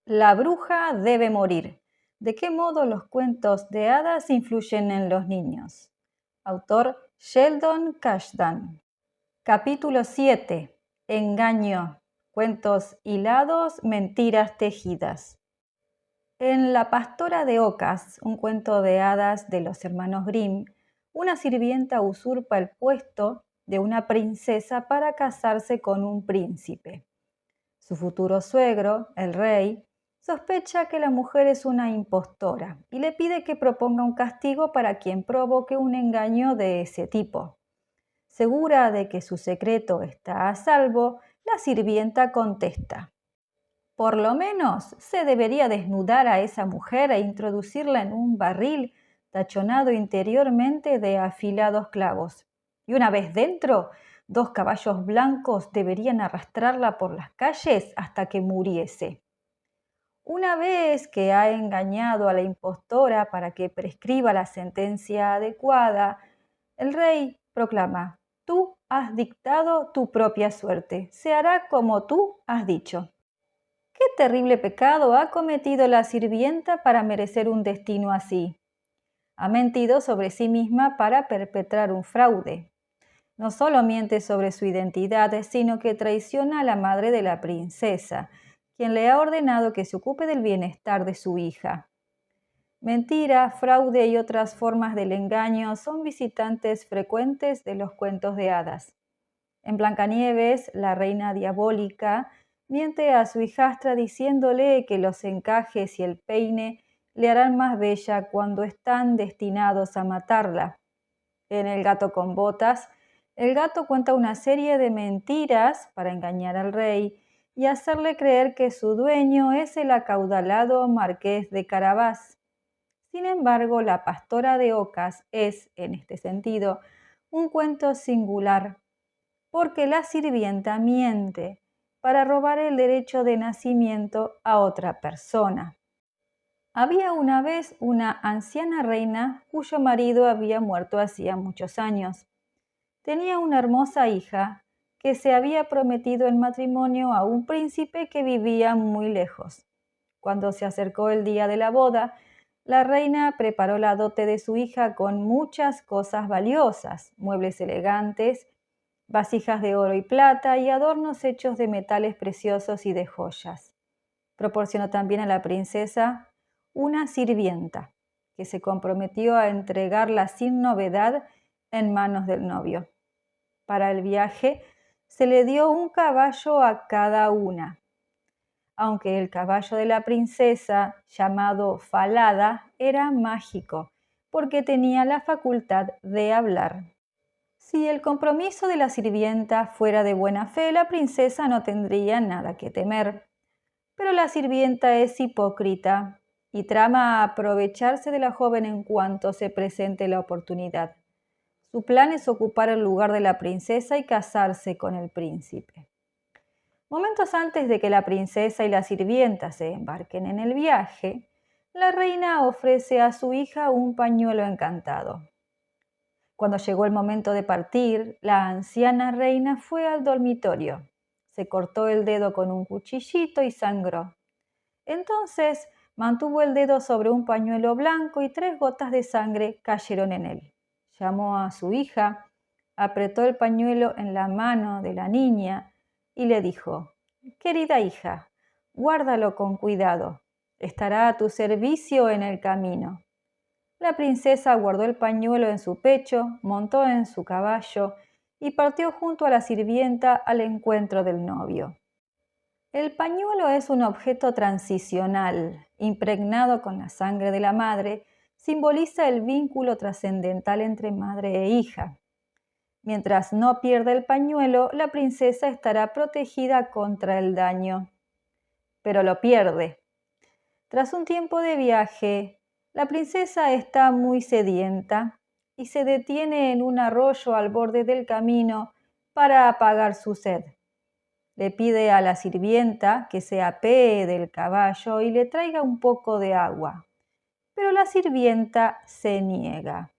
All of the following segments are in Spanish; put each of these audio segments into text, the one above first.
La bruja debe morir. ¿De qué modo los cuentos de hadas influyen en los niños? Autor Sheldon Cashdan. Capítulo 7. Engaño. Cuentos hilados, mentiras tejidas. En La pastora de ocas, un cuento de hadas de los hermanos Grimm, una sirvienta usurpa el puesto de una princesa para casarse con un príncipe. Su futuro suegro, el rey, sospecha que la mujer es una impostora y le pide que proponga un castigo para quien provoque un engaño de ese tipo. Segura de que su secreto está a salvo, la sirvienta contesta: por lo menos se debería desnudar a esa mujer e introducirla en un barril tachonado interiormente de afilados clavos. Y una vez dentro, 2 caballos blancos deberían arrastrarla por las calles hasta que muriese. Una vez que ha engañado a la impostora para que prescriba la sentencia adecuada, el rey proclama: tú has dictado tu propia suerte, se hará como tú has dicho. ¿Qué terrible pecado ha cometido la sirvienta para merecer un destino así? Ha mentido sobre sí misma para perpetrar un fraude. No solo miente sobre su identidad, sino que traiciona a la madre de la princesa, quien le ha ordenado que se ocupe del bienestar de su hija. Mentira, fraude y otras formas del engaño son visitantes frecuentes de los cuentos de hadas. En Blancanieves, la reina diabólica miente a su hijastra diciéndole que los encajes y el peine le harán más bella cuando están destinados a matarla. En El gato con botas, el gato cuenta una serie de mentiras para engañar al rey y hacerle creer que su dueño es el acaudalado marqués de Carabás. Sin embargo, La pastora de ocas es, en este sentido, un cuento singular, porque la sirvienta miente para robar el derecho de nacimiento a otra persona. Había una vez una anciana reina cuyo marido había muerto hacía muchos años. Tenía una hermosa hija que se había prometido en matrimonio a un príncipe que vivía muy lejos. Cuando se acercó el día de la boda, la reina preparó la dote de su hija con muchas cosas valiosas, muebles elegantes, vasijas de oro y plata y adornos hechos de metales preciosos y de joyas. Proporcionó también a la princesa una sirvienta, que se comprometió a entregarla sin novedad en manos del novio. Para el viaje se le dio un caballo a cada una, aunque el caballo de la princesa, llamado Falada, era mágico, porque tenía la facultad de hablar. Si el compromiso de la sirvienta fuera de buena fe, la princesa no tendría nada que temer. Pero la sirvienta es hipócrita y trama aprovecharse de la joven en cuanto se presente la oportunidad. Su plan es ocupar el lugar de la princesa y casarse con el príncipe. Momentos antes de que la princesa y la sirvienta se embarquen en el viaje, la reina ofrece a su hija un pañuelo encantado. Cuando llegó el momento de partir, la anciana reina fue al dormitorio. Se cortó el dedo con un cuchillito y sangró. Entonces mantuvo el dedo sobre un pañuelo blanco y 3 gotas de sangre cayeron en él. Llamó a su hija, apretó el pañuelo en la mano de la niña y le dijo: querida hija, guárdalo con cuidado. Estará a tu servicio en el camino. La princesa guardó el pañuelo en su pecho, montó en su caballo y partió junto a la sirvienta al encuentro del novio. El pañuelo es un objeto transicional, impregnado con la sangre de la madre, simboliza el vínculo trascendental entre madre e hija. Mientras no pierda el pañuelo, la princesa estará protegida contra el daño. Pero lo pierde. Tras un tiempo de viaje, la princesa está muy sedienta y se detiene en un arroyo al borde del camino para apagar su sed. Le pide a la sirvienta que se apee del caballo y le traiga un poco de agua. Pero la sirvienta se niega.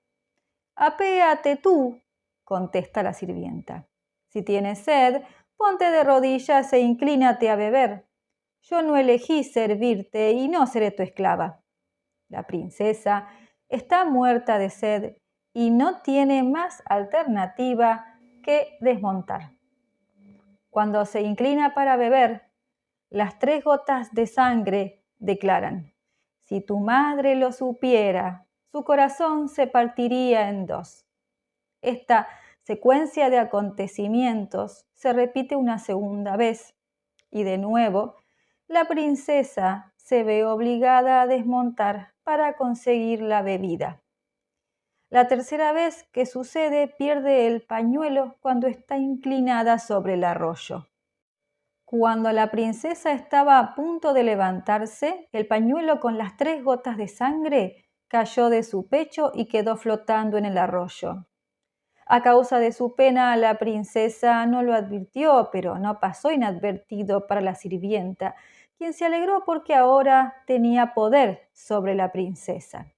«Apéate tú», contesta la sirvienta. «Si tienes sed, ponte de rodillas e inclínate a beber. Yo no elegí servirte y no seré tu esclava. La princesa está muerta de sed y no tiene más alternativa que desmontar. Cuando se inclina para beber, las 3 gotas de sangre declaran: si tu madre lo supiera, su corazón se partiría en 2. Esta secuencia de acontecimientos se repite una segunda vez y de nuevo la princesa se ve obligada a desmontar para conseguir la bebida. La tercera vez que sucede pierde el pañuelo cuando está inclinada sobre el arroyo. Cuando la princesa estaba a punto de levantarse, el pañuelo con las 3 gotas de sangre cayó de su pecho y quedó flotando en el arroyo. A causa de su pena, la princesa no lo advirtió, pero no pasó inadvertido para la sirvienta, quien se alegró porque ahora tenía poder sobre la princesa.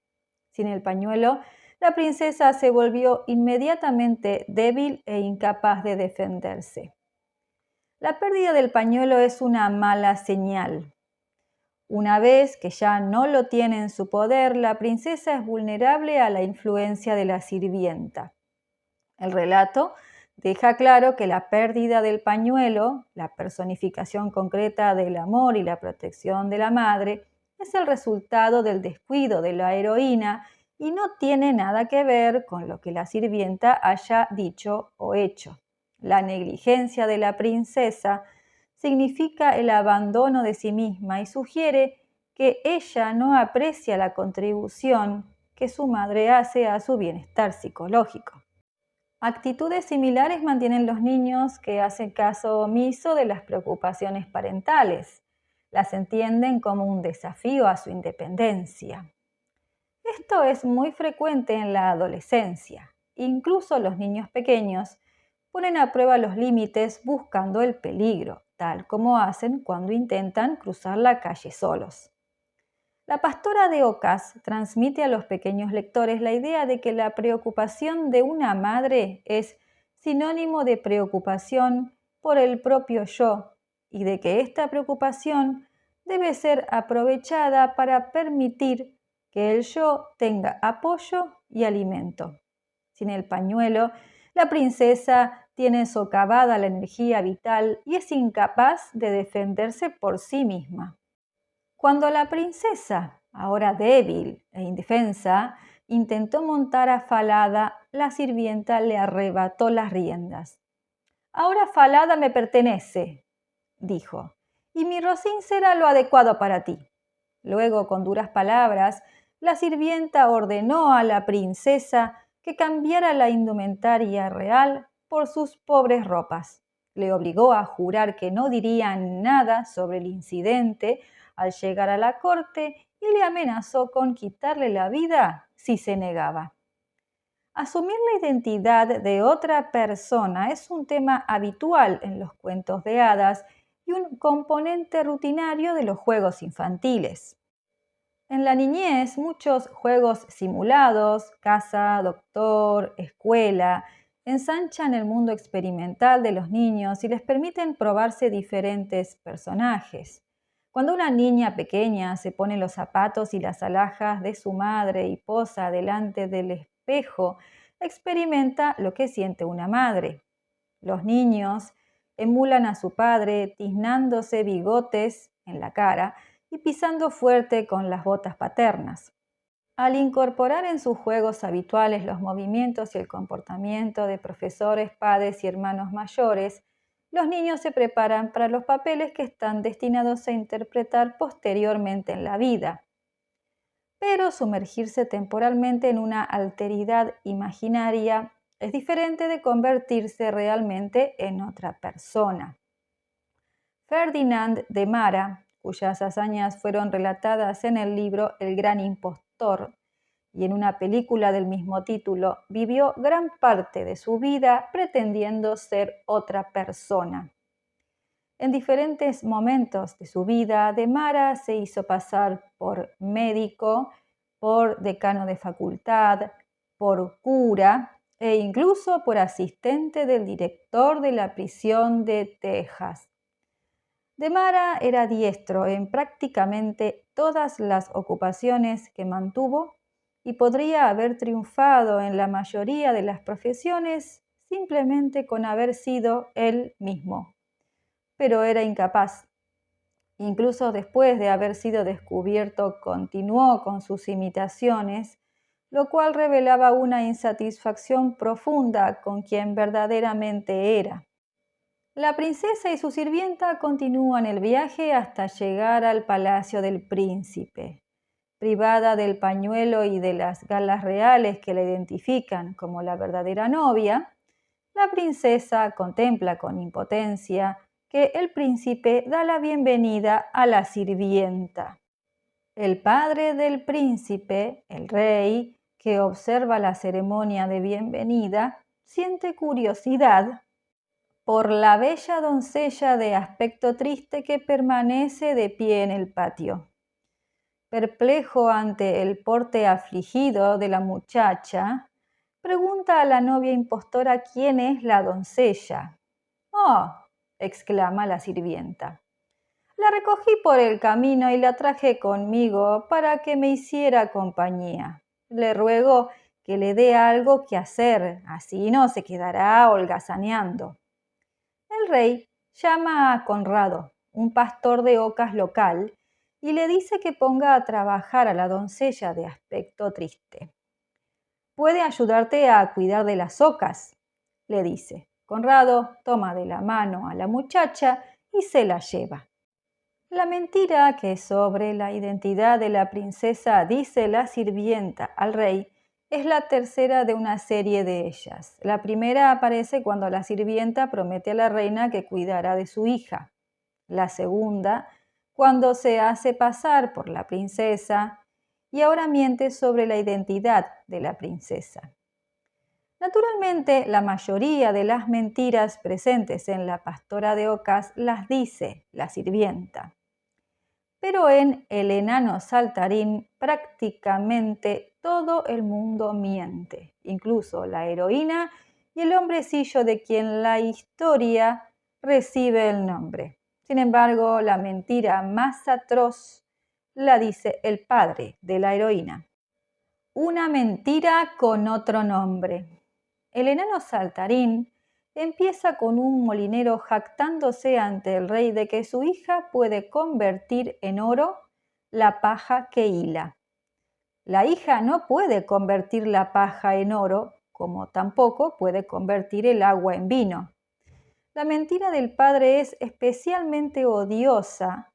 Sin el pañuelo, la princesa se volvió inmediatamente débil e incapaz de defenderse. La pérdida del pañuelo es una mala señal. Una vez que ya no lo tiene en su poder, la princesa es vulnerable a la influencia de la sirvienta. El relato deja claro que la pérdida del pañuelo, la personificación concreta del amor y la protección de la madre, es el resultado del descuido de la heroína y no tiene nada que ver con lo que la sirvienta haya dicho o hecho. La negligencia de la princesa significa el abandono de sí misma y sugiere que ella no aprecia la contribución que su madre hace a su bienestar psicológico. Actitudes similares mantienen los niños que hacen caso omiso de las preocupaciones parentales. Las entienden como un desafío a su independencia. Esto es muy frecuente en la adolescencia. Incluso los niños pequeños ponen a prueba los límites buscando el peligro, tal como hacen cuando intentan cruzar la calle solos. La pastora de Ocas transmite a los pequeños lectores la idea de que la preocupación de una madre es sinónimo de preocupación por el propio yo y de que esta preocupación debe ser aprovechada para permitir que el yo tenga apoyo y alimento. Sin el pañuelo, la princesa tiene socavada la energía vital y es incapaz de defenderse por sí misma. Cuando la princesa, ahora débil e indefensa, intentó montar a Falada, la sirvienta le arrebató las riendas. Ahora Falada me pertenece, dijo, y mi rocín será lo adecuado para ti. Luego, con duras palabras, la sirvienta ordenó a la princesa que cambiara la indumentaria real por sus pobres ropas. Le obligó a jurar que no diría nada sobre el incidente al llegar a la corte y le amenazó con quitarle la vida si se negaba. Asumir la identidad de otra persona es un tema habitual en los cuentos de hadas y un componente rutinario de los juegos infantiles. En la niñez, muchos juegos simulados, casa, doctor, escuela, ensanchan el mundo experimental de los niños y les permiten probarse diferentes personajes. Cuando una niña pequeña se pone los zapatos y las alhajas de su madre y posa delante del espejo, experimenta lo que siente una madre. Los niños emulan a su padre tiznándose bigotes en la cara y pisando fuerte con las botas paternas. Al incorporar en sus juegos habituales los movimientos y el comportamiento de profesores, padres y hermanos mayores, los niños se preparan para los papeles que están destinados a interpretar posteriormente en la vida. Pero sumergirse temporalmente en una alteridad imaginaria es diferente de convertirse realmente en otra persona. Ferdinand de Mara, cuyas hazañas fueron relatadas en el libro El gran impostor y en una película del mismo título, vivió gran parte de su vida pretendiendo ser otra persona. En diferentes momentos de su vida, de Mara se hizo pasar por médico, por decano de facultad, por cura e incluso por asistente del director de la prisión de Texas. Demara era diestro en prácticamente todas las ocupaciones que mantuvo y podría haber triunfado en la mayoría de las profesiones simplemente con haber sido él mismo. Pero era incapaz. Incluso después de haber sido descubierto, continuó con sus imitaciones, lo cual revelaba una insatisfacción profunda con quien verdaderamente era. La princesa y su sirvienta continúan el viaje hasta llegar al palacio del príncipe. Privada del pañuelo y de las galas reales que la identifican como la verdadera novia, la princesa contempla con impotencia que el príncipe da la bienvenida a la sirvienta. El padre del príncipe, el rey, que observa la ceremonia de bienvenida, siente curiosidad por la bella doncella de aspecto triste que permanece de pie en el patio. Perplejo ante el porte afligido de la muchacha, pregunta a la novia impostora quién es la doncella. «Oh», exclama la sirvienta, «la recogí por el camino y la traje conmigo para que me hiciera compañía. Le ruego que le dé algo que hacer, así no se quedará holgazaneando». El rey llama a Conrado, un pastor de ocas local, y le dice que ponga a trabajar a la doncella de aspecto triste. «Puede ayudarte a cuidar de las ocas», le dice. Conrado toma de la mano a la muchacha y se la lleva. La mentira que sobre la identidad de la princesa dice la sirvienta al rey es la tercera de una serie de ellas. La primera aparece cuando la sirvienta promete a la reina que cuidará de su hija. La segunda, cuando se hace pasar por la princesa y ahora miente sobre la identidad de la princesa. Naturalmente, la mayoría de las mentiras presentes en la pastora de ocas las dice la sirvienta. Pero en El enano saltarín prácticamente todo el mundo miente, incluso la heroína y el hombrecillo de quien la historia recibe el nombre. Sin embargo, la mentira más atroz la dice el padre de la heroína. Una mentira con otro nombre. El enano saltarín empieza con un molinero jactándose ante el rey de que su hija puede convertir en oro la paja que hila. La hija no puede convertir la paja en oro, como tampoco puede convertir el agua en vino. La mentira del padre es especialmente odiosa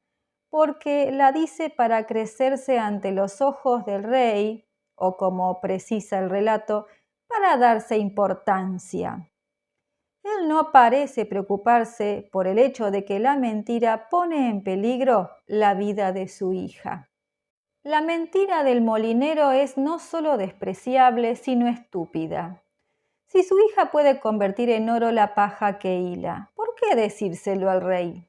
porque la dice para crecerse ante los ojos del rey, o como precisa el relato, para darse importancia. Él no parece preocuparse por el hecho de que la mentira pone en peligro la vida de su hija. La mentira del molinero es no solo despreciable, sino estúpida. Si su hija puede convertir en oro la paja que hila, ¿por qué decírselo al rey?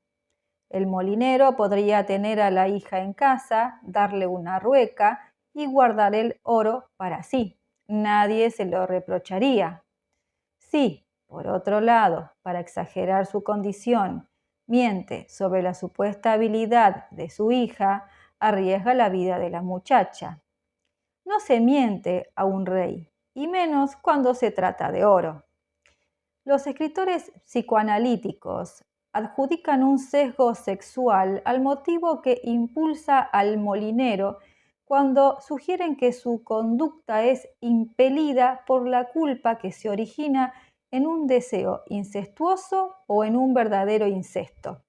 El molinero podría tener a la hija en casa, darle una rueca y guardar el oro para sí. Nadie se lo reprocharía. Si, por otro lado, para exagerar su condición, miente sobre la supuesta habilidad de su hija, arriesga la vida de la muchacha. No se miente a un rey, y menos cuando se trata de oro. Los escritores psicoanalíticos adjudican un sesgo sexual al motivo que impulsa al molinero cuando sugieren que su conducta es impelida por la culpa que se origina en un deseo incestuoso o en un verdadero incesto.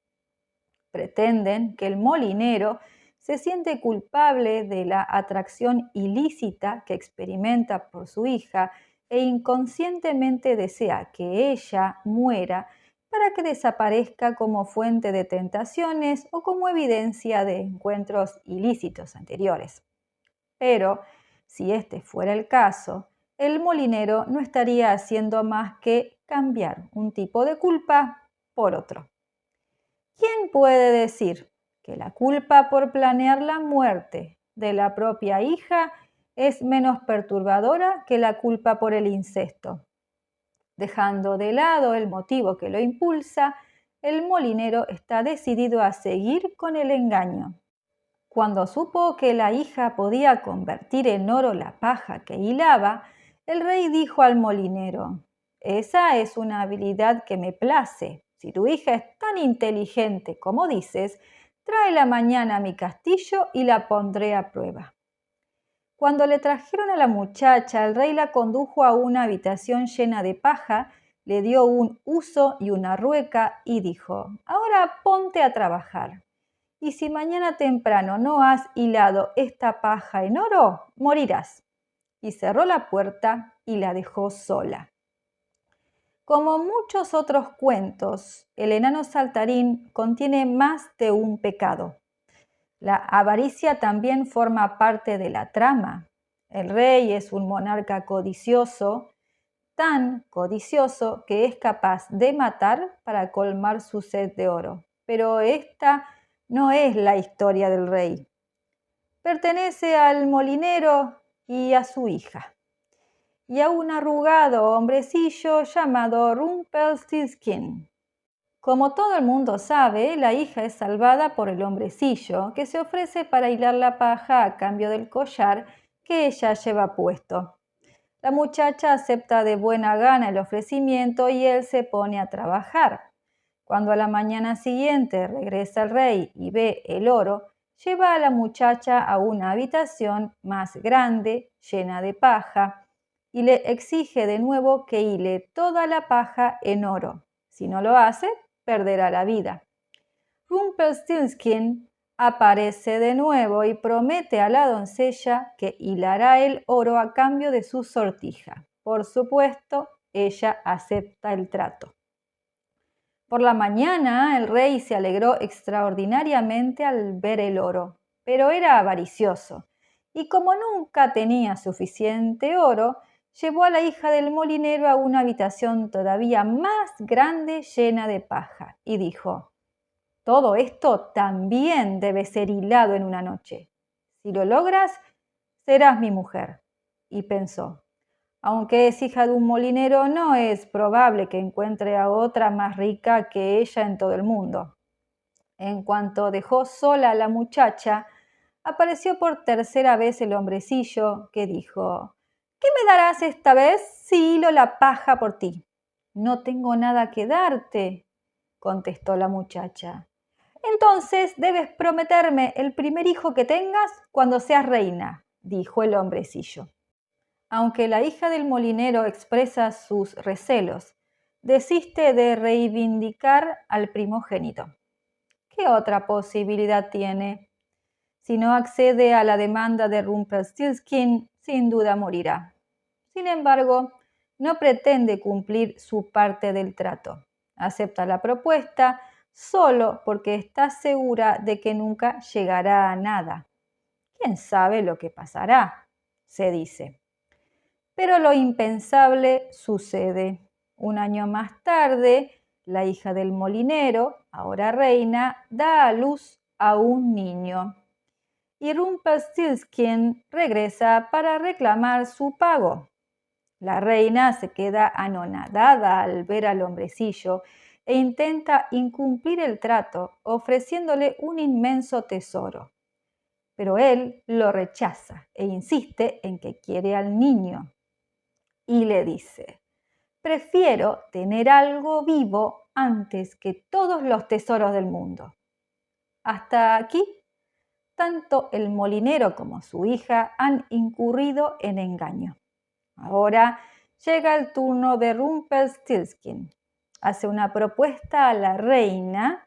Pretenden que el molinero se siente culpable de la atracción ilícita que experimenta por su hija e inconscientemente desea que ella muera para que desaparezca como fuente de tentaciones o como evidencia de encuentros ilícitos anteriores. Pero, si este fuera el caso, el molinero no estaría haciendo más que cambiar un tipo de culpa por otro. ¿Quién puede decir que la culpa por planear la muerte de la propia hija es menos perturbadora que la culpa por el incesto? Dejando de lado el motivo que lo impulsa, el molinero está decidido a seguir con el engaño. Cuando supo que la hija podía convertir en oro la paja que hilaba, el rey dijo al molinero: «Esa es una habilidad que me place. Si tu hija es tan inteligente como dices, tráela mañana a mi castillo y la pondré a prueba». Cuando le trajeron a la muchacha, el rey la condujo a una habitación llena de paja, le dio un huso y una rueca y dijo: «Ahora ponte a trabajar. Y si mañana temprano no has hilado esta paja en oro, morirás». Y cerró la puerta y la dejó sola. Como muchos otros cuentos, el enano saltarín contiene más de un pecado. La avaricia también forma parte de la trama. El rey es un monarca codicioso, tan codicioso que es capaz de matar para colmar su sed de oro. Pero esta no es la historia del rey. Pertenece al molinero y a su hija, y a un arrugado hombrecillo llamado Rumpelstiltskin. Como todo el mundo sabe, la hija es salvada por el hombrecillo, que se ofrece para hilar la paja a cambio del collar que ella lleva puesto. La muchacha acepta de buena gana el ofrecimiento y él se pone a trabajar. Cuando a la mañana siguiente regresa el rey y ve el oro, lleva a la muchacha a una habitación más grande, llena de paja, y le exige de nuevo que hile toda la paja en oro. Si no lo hace, perderá la vida. Rumpelstiltskin aparece de nuevo y promete a la doncella que hilará el oro a cambio de su sortija. Por supuesto, ella acepta el trato. Por la mañana, el rey se alegró extraordinariamente al ver el oro, pero era avaricioso, y como nunca tenía suficiente oro, llevó a la hija del molinero a una habitación todavía más grande llena de paja, y dijo: «Todo esto también debe ser hilado en una noche. Si lo logras, serás mi mujer». Y pensó: «Aunque es hija de un molinero, no es probable que encuentre a otra más rica que ella en todo el mundo». En cuanto dejó sola a la muchacha, apareció por tercera vez el hombrecillo, que dijo: «¿Qué me darás esta vez si hilo la paja por ti?». «No tengo nada que darte», contestó la muchacha. «Entonces debes prometerme el primer hijo que tengas cuando seas reina», dijo el hombrecillo. Aunque la hija del molinero expresa sus recelos, desiste de reivindicar al primogénito. ¿Qué otra posibilidad tiene? Si no accede a la demanda de Rumpelstiltskin, sin duda morirá. Sin embargo, no pretende cumplir su parte del trato. Acepta la propuesta solo porque está segura de que nunca llegará a nada. ¿Quién sabe lo que pasará?, se dice. Pero lo impensable sucede. Un año más tarde, la hija del molinero, ahora reina, da a luz a un niño. Y Rumpelstiltskin regresa para reclamar su pago. La reina se queda anonadada al ver al hombrecillo e intenta incumplir el trato, ofreciéndole un inmenso tesoro. Pero él lo rechaza e insiste en que quiere al niño. Y le dice: «Prefiero tener algo vivo antes que todos los tesoros del mundo». Hasta aquí, tanto el molinero como su hija han incurrido en engaño. Ahora llega el turno de Rumpelstiltskin. Hace una propuesta a la reina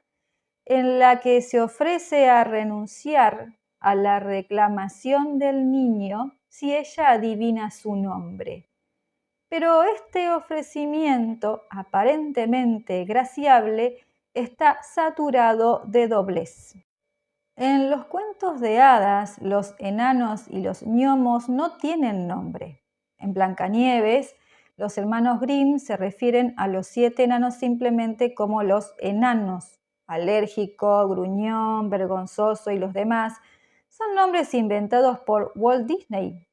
en la que se ofrece a renunciar a la reclamación del niño si ella adivina su nombre. Pero este ofrecimiento, aparentemente graciable, está saturado de doblez. En los cuentos de hadas, los enanos y los gnomos no tienen nombre. En Blancanieves, los hermanos Grimm se refieren a los 7 enanos simplemente como los enanos. Alérgico, gruñón, vergonzoso y los demás son nombres inventados por Walt Disney.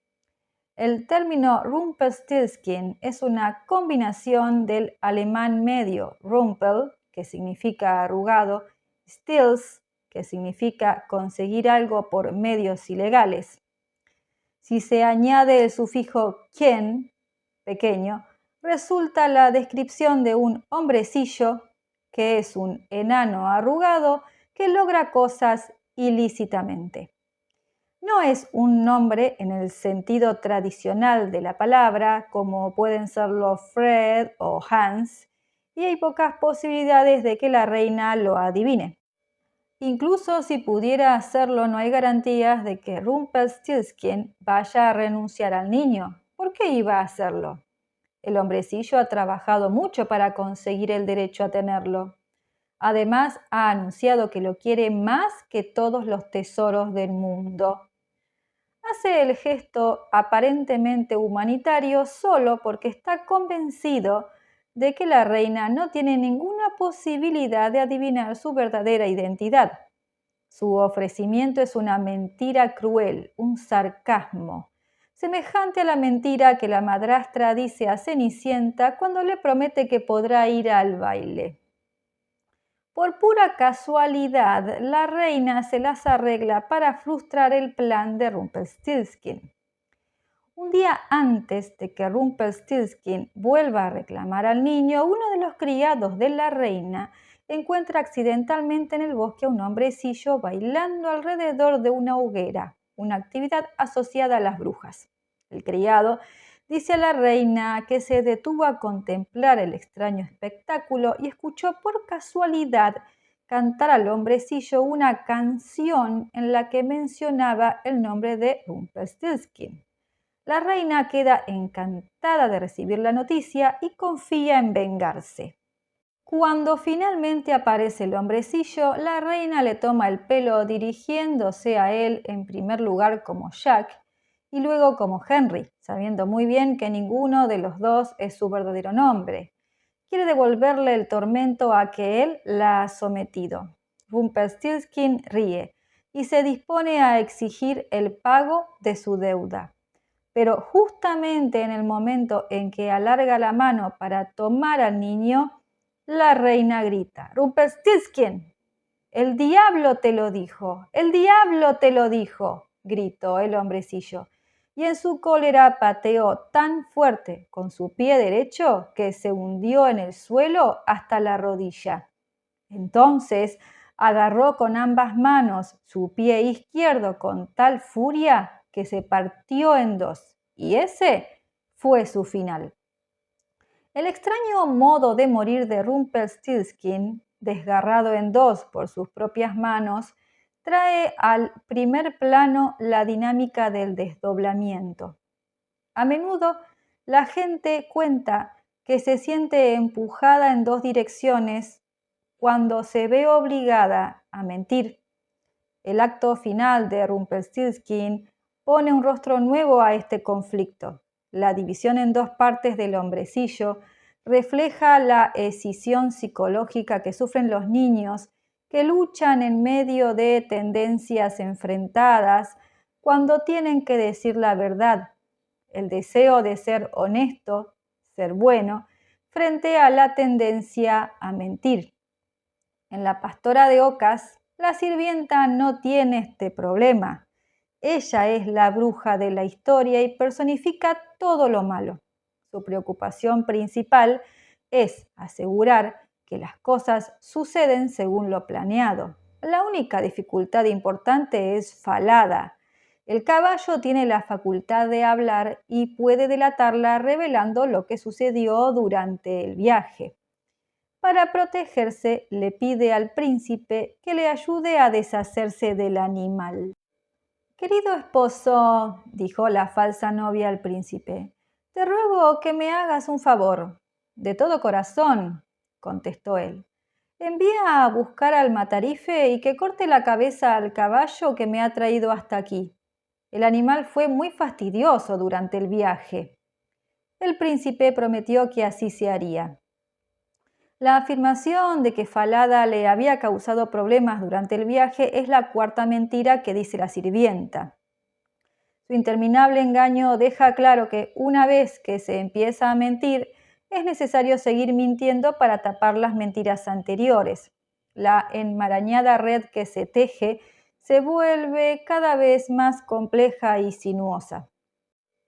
El término Rumpelstiltskin es una combinación del alemán medio Rumpel, que significa arrugado, steals, que significa conseguir algo por medios ilegales. Si se añade el sufijo ken, pequeño, resulta la descripción de un hombrecillo, que es un enano arrugado que logra cosas ilícitamente. No es un nombre en el sentido tradicional de la palabra, como pueden serlo Fred o Hans, y hay pocas posibilidades de que la reina lo adivine. Incluso si pudiera hacerlo, no hay garantías de que Rumpelstiltskin vaya a renunciar al niño. ¿Por qué iba a hacerlo? El hombrecillo ha trabajado mucho para conseguir el derecho a tenerlo. Además, ha anunciado que lo quiere más que todos los tesoros del mundo. Hace el gesto aparentemente humanitario solo porque está convencido de que la reina no tiene ninguna posibilidad de adivinar su verdadera identidad. Su ofrecimiento es una mentira cruel, un sarcasmo, semejante a la mentira que la madrastra dice a Cenicienta cuando le promete que podrá ir al baile. Por pura casualidad, la reina se las arregla para frustrar el plan de Rumpelstiltskin. Un día antes de que Rumpelstiltskin vuelva a reclamar al niño, uno de los criados de la reina encuentra accidentalmente en el bosque a un hombrecillo bailando alrededor de una hoguera, una actividad asociada a las brujas. El criado dice a la reina que se detuvo a contemplar el extraño espectáculo y escuchó por casualidad cantar al hombrecillo una canción en la que mencionaba el nombre de Rumpelstiltskin. La reina queda encantada de recibir la noticia y confía en vengarse. Cuando finalmente aparece el hombrecillo, la reina le toma el pelo dirigiéndose a él en primer lugar como Jack y luego como Henry, sabiendo muy bien que ninguno de los dos es su verdadero nombre. Quiere devolverle el tormento a que él la ha sometido. Rumpelstiltskin ríe y se dispone a exigir el pago de su deuda. Pero justamente en el momento en que alarga la mano para tomar al niño, la reina grita: «¡Rumpelstiltskin! ¡El diablo te lo dijo! ¡El diablo te lo dijo!», gritó el hombrecillo, y en su cólera pateó tan fuerte con su pie derecho que se hundió en el suelo hasta la rodilla. Entonces agarró con ambas manos su pie izquierdo con tal furia que se partió en dos, y ese fue su final. El extraño modo de morir de Rumpelstiltskin, desgarrado en dos por sus propias manos, trae al primer plano la dinámica del desdoblamiento. A menudo la gente cuenta que se siente empujada en dos direcciones cuando se ve obligada a mentir. El acto final de Rumpelstiltskin pone un rostro nuevo a este conflicto. La división en dos partes del hombrecillo refleja la escisión psicológica que sufren los niños que luchan en medio de tendencias enfrentadas cuando tienen que decir la verdad, el deseo de ser honesto, ser bueno, frente a la tendencia a mentir. En La pastora de ocas, la sirvienta no tiene este problema. Ella es la bruja de la historia y personifica todo lo malo. Su preocupación principal es asegurar que las cosas suceden según lo planeado. La única dificultad importante es Falada. El caballo tiene la facultad de hablar y puede delatarla revelando lo que sucedió durante el viaje. Para protegerse, le pide al príncipe que le ayude a deshacerse del animal. «Querido esposo», dijo la falsa novia al príncipe, «te ruego que me hagas un favor». «De todo corazón», contestó él. «Envía a buscar al matarife y que corte la cabeza al caballo que me ha traído hasta aquí. El animal fue muy fastidioso durante el viaje». El príncipe prometió que así se haría. La afirmación de que Falada le había causado problemas durante el viaje es la cuarta mentira que dice la sirvienta. Su interminable engaño deja claro que una vez que se empieza a mentir, es necesario seguir mintiendo para tapar las mentiras anteriores. La enmarañada red que se teje se vuelve cada vez más compleja y sinuosa.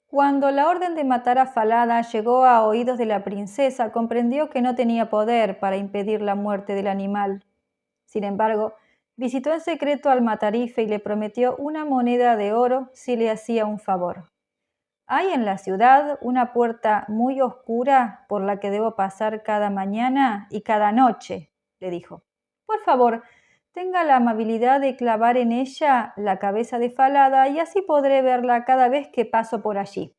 Cuando la orden de matar a Falada llegó a oídos de la princesa, comprendió que no tenía poder para impedir la muerte del animal. Sin embargo, visitó en secreto al matarife y le prometió una moneda de oro si le hacía un favor. Hay en la ciudad una puerta muy oscura por la que debo pasar cada mañana y cada noche, le dijo. Por favor, tenga la amabilidad de clavar en ella la cabeza de Falada y así podré verla cada vez que paso por allí.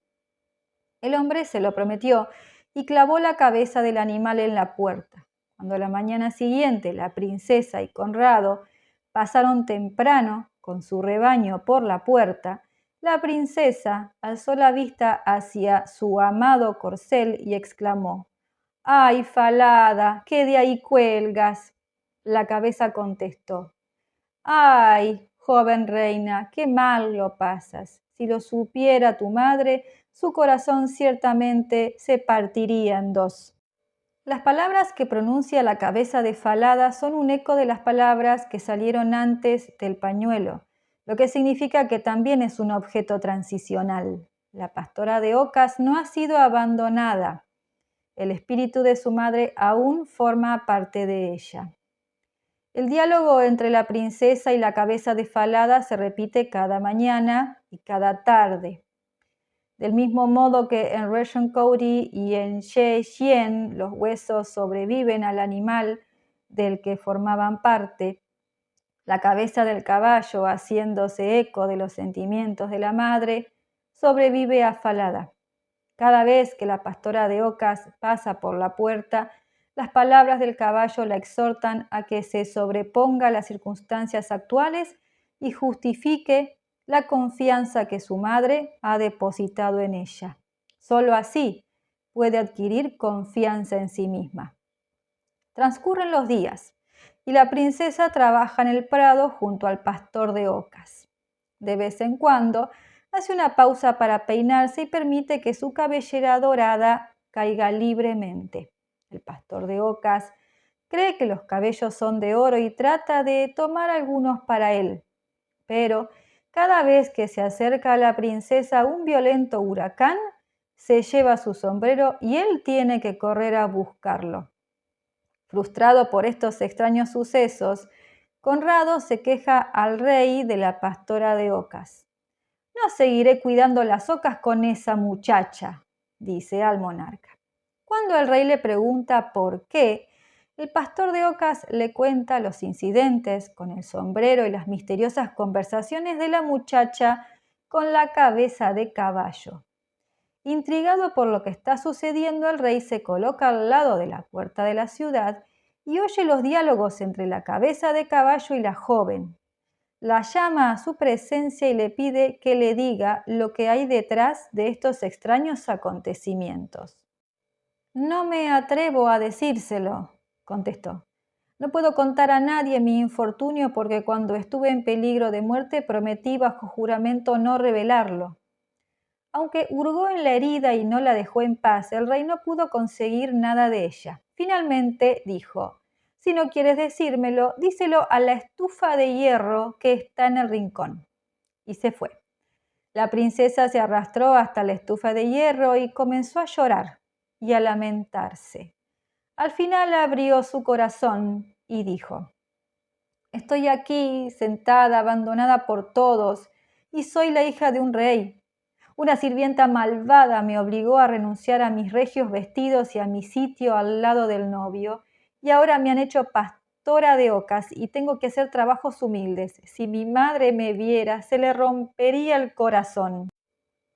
El hombre se lo prometió y clavó la cabeza del animal en la puerta. Cuando la mañana siguiente la princesa y Conrado pasaron temprano con su rebaño por la puerta, la princesa alzó la vista hacia su amado corcel y exclamó: «¡Ay, Falada, qué de ahí cuelgas!». La cabeza contestó: «Ay, joven reina, qué mal lo pasas. Si lo supiera tu madre, su corazón ciertamente se partiría en dos». Las palabras que pronuncia la cabeza de Falada son un eco de las palabras que salieron antes del pañuelo, lo que significa que también es un objeto transicional. La pastora de ocas no ha sido abandonada. El espíritu de su madre aún forma parte de ella. El diálogo entre la princesa y la cabeza de Falada se repite cada mañana y cada tarde. Del mismo modo que en Reshonkouti y en Sheshien los huesos sobreviven al animal del que formaban parte, la cabeza del caballo, haciéndose eco de los sentimientos de la madre, sobrevive a Falada. Cada vez que la pastora de ocas pasa por la puerta, las palabras del caballo la exhortan a que se sobreponga a las circunstancias actuales y justifique la confianza que su madre ha depositado en ella. Solo así puede adquirir confianza en sí misma. Transcurren los días y la princesa trabaja en el prado junto al pastor de ocas. De vez en cuando hace una pausa para peinarse y permite que su cabellera dorada caiga libremente. El pastor de ocas cree que los cabellos son de oro y trata de tomar algunos para él. Pero cada vez que se acerca a la princesa un violento huracán, se lleva su sombrero y él tiene que correr a buscarlo. Frustrado por estos extraños sucesos, Conrado se queja al rey de la pastora de ocas. «No seguiré cuidando las ocas con esa muchacha», dice al monarca. Cuando el rey le pregunta por qué, el pastor de ocas le cuenta los incidentes con el sombrero y las misteriosas conversaciones de la muchacha con la cabeza de caballo. Intrigado por lo que está sucediendo, el rey se coloca al lado de la puerta de la ciudad y oye los diálogos entre la cabeza de caballo y la joven. La llama a su presencia y le pide que le diga lo que hay detrás de estos extraños acontecimientos. «No me atrevo a decírselo», contestó. «No puedo contar a nadie mi infortunio porque cuando estuve en peligro de muerte prometí bajo juramento no revelarlo». Aunque hurgó en la herida y no la dejó en paz, el rey no pudo conseguir nada de ella. Finalmente dijo: «Si no quieres decírmelo, díselo a la estufa de hierro que está en el rincón». Y se fue. La princesa se arrastró hasta la estufa de hierro y comenzó a llorar y a lamentarse. Al final abrió su corazón y dijo: «Estoy aquí, sentada, abandonada por todos, y soy la hija de un rey. Una sirvienta malvada me obligó a renunciar a mis regios vestidos y a mi sitio al lado del novio, y ahora me han hecho pastora de ocas y tengo que hacer trabajos humildes. Si mi madre me viera, se le rompería el corazón».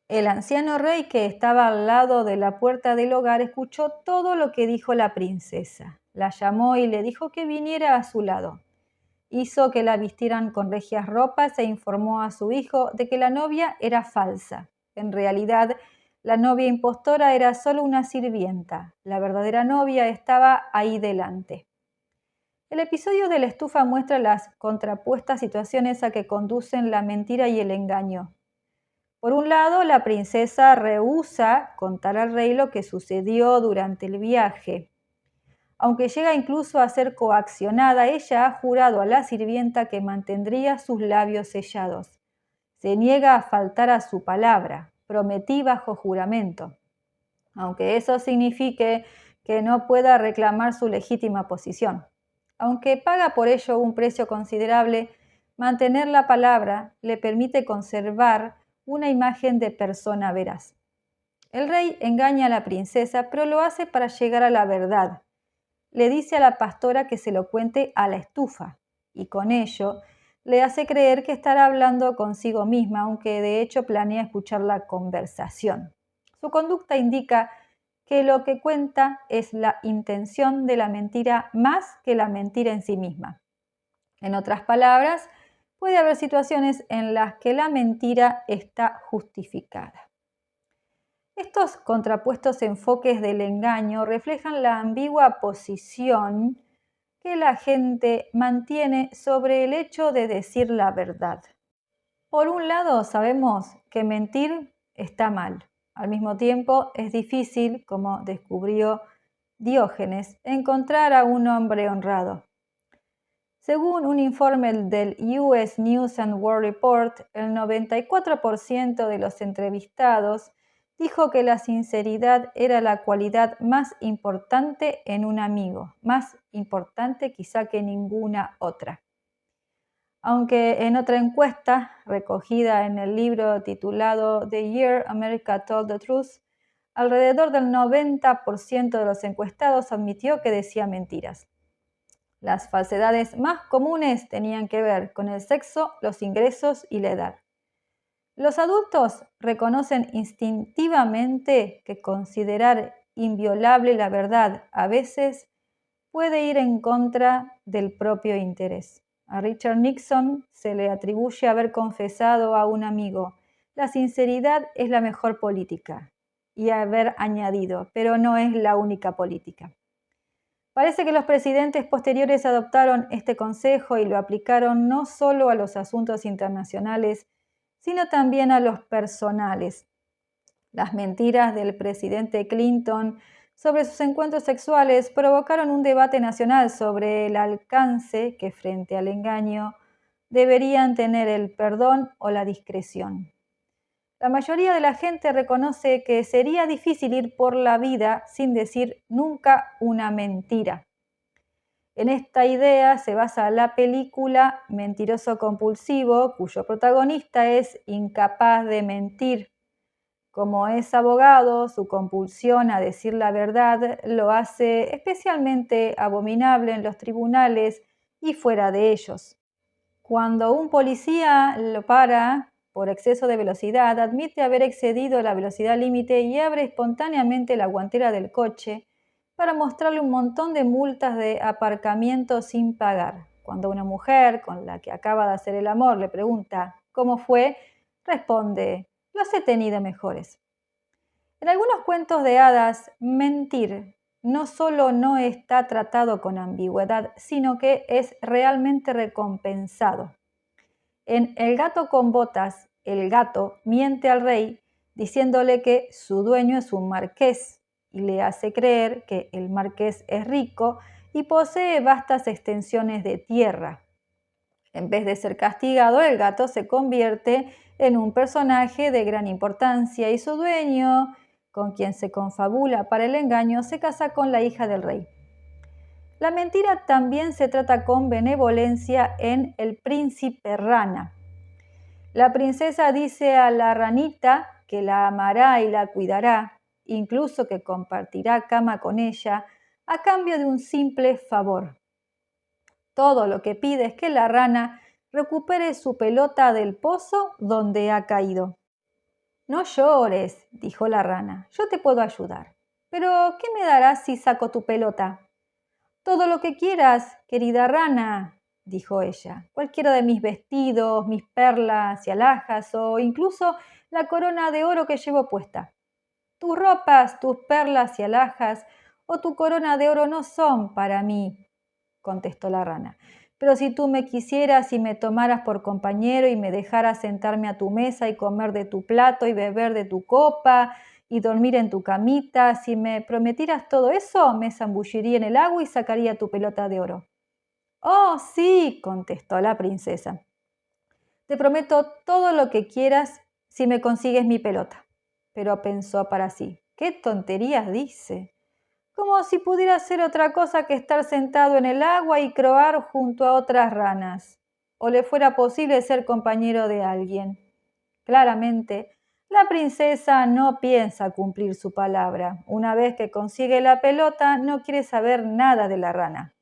El anciano rey, que estaba al lado de la puerta del hogar, escuchó todo lo que dijo la princesa. La llamó y le dijo que viniera a su lado. Hizo que la vistieran con regias ropas e informó a su hijo de que la novia era falsa. En realidad, la novia impostora era solo una sirvienta. La verdadera novia estaba ahí delante. El episodio de la estufa muestra las contrapuestas situaciones a que conducen la mentira y el engaño. Por un lado, la princesa rehúsa contar al rey lo que sucedió durante el viaje. Aunque llega incluso a ser coaccionada, ella ha jurado a la sirvienta que mantendría sus labios sellados. Se niega a faltar a su palabra, prometí bajo juramento, aunque eso signifique que no pueda reclamar su legítima posición. Aunque paga por ello un precio considerable, mantener la palabra le permite conservar una imagen de persona veraz. El rey engaña a la princesa, pero lo hace para llegar a la verdad. Le dice a la pastora que se lo cuente a la estufa, y con ello le hace creer que estará hablando consigo misma, aunque de hecho planea escuchar la conversación. Su conducta indica que lo que cuenta es la intención de la mentira más que la mentira en sí misma. En otras palabras, puede haber situaciones en las que la mentira está justificada. Estos contrapuestos enfoques del engaño reflejan la ambigua posición que la gente mantiene sobre el hecho de decir la verdad. Por un lado, sabemos que mentir está mal. Al mismo tiempo, es difícil, como descubrió Diógenes, encontrar a un hombre honrado. Según un informe del US News and World Report, el 94% de los entrevistados dijo que la sinceridad era la cualidad más importante en un amigo, más importante quizá que ninguna otra. Aunque en otra encuesta, recogida en el libro titulado The Year America Told the Truth, alrededor del 90% de los encuestados admitió que decía mentiras. Las falsedades más comunes tenían que ver con el sexo, los ingresos y la edad. Los adultos reconocen instintivamente que considerar inviolable la verdad a veces puede ir en contra del propio interés. A Richard Nixon se le atribuye haber confesado a un amigo: "La sinceridad es la mejor política", y haber añadido: "pero no es la única política". Parece que los presidentes posteriores adoptaron este consejo y lo aplicaron no solo a los asuntos internacionales, sino también a los personales. Las mentiras del presidente Clinton sobre sus encuentros sexuales provocaron un debate nacional sobre el alcance que, frente al engaño, deberían tener el perdón o la discreción. La mayoría de la gente reconoce que sería difícil ir por la vida sin decir nunca una mentira. En esta idea se basa la película Mentiroso Compulsivo, cuyo protagonista es incapaz de mentir. Como es abogado, su compulsión a decir la verdad lo hace especialmente abominable en los tribunales y fuera de ellos. Cuando un policía lo para por exceso de velocidad, admite haber excedido la velocidad límite y abre espontáneamente la guantera del coche para mostrarle un montón de multas de aparcamiento sin pagar. Cuando una mujer con la que acaba de hacer el amor le pregunta ¿cómo fue?, responde: "los he tenido mejores". En algunos cuentos de hadas, mentir no solo no está tratado con ambigüedad, sino que es realmente recompensado. En El gato con botas, el gato miente al rey diciéndole que su dueño es un marqués y le hace creer que el marqués es rico y posee vastas extensiones de tierra. En vez de ser castigado, el gato se convierte en un personaje de gran importancia y su dueño, con quien se confabula para el engaño, se casa con la hija del rey. La mentira también se trata con benevolencia en El príncipe rana. La princesa dice a la ranita que la amará y la cuidará, incluso que compartirá cama con ella, a cambio de un simple favor. Todo lo que pide es que la rana recupere su pelota del pozo donde ha caído. «No llores», dijo la rana, «yo te puedo ayudar. Pero, ¿qué me darás si saco tu pelota?» «Todo lo que quieras, querida rana», dijo ella, «cualquiera de mis vestidos, mis perlas y alhajas, o incluso la corona de oro que llevo puesta. Tus ropas, tus perlas y alhajas, o tu corona de oro no son para mí», contestó la rana, Pero si tú me quisieras y me tomaras por compañero y me dejaras sentarme a tu mesa y comer de tu plato y beber de tu copa y dormir en tu camita, si me prometieras todo eso, me zambulliría en el agua y sacaría tu pelota de oro. Oh, sí, contestó la princesa. Te prometo todo lo que quieras si me consigues mi pelota. Pero pensó para sí, ¿qué tonterías dice? Como si pudiera hacer otra cosa que estar sentado en el agua y croar junto a otras ranas, o le fuera posible ser compañero de alguien. Claramente, la princesa no piensa cumplir su palabra. Una vez que consigue la pelota, no quiere saber nada de la rana.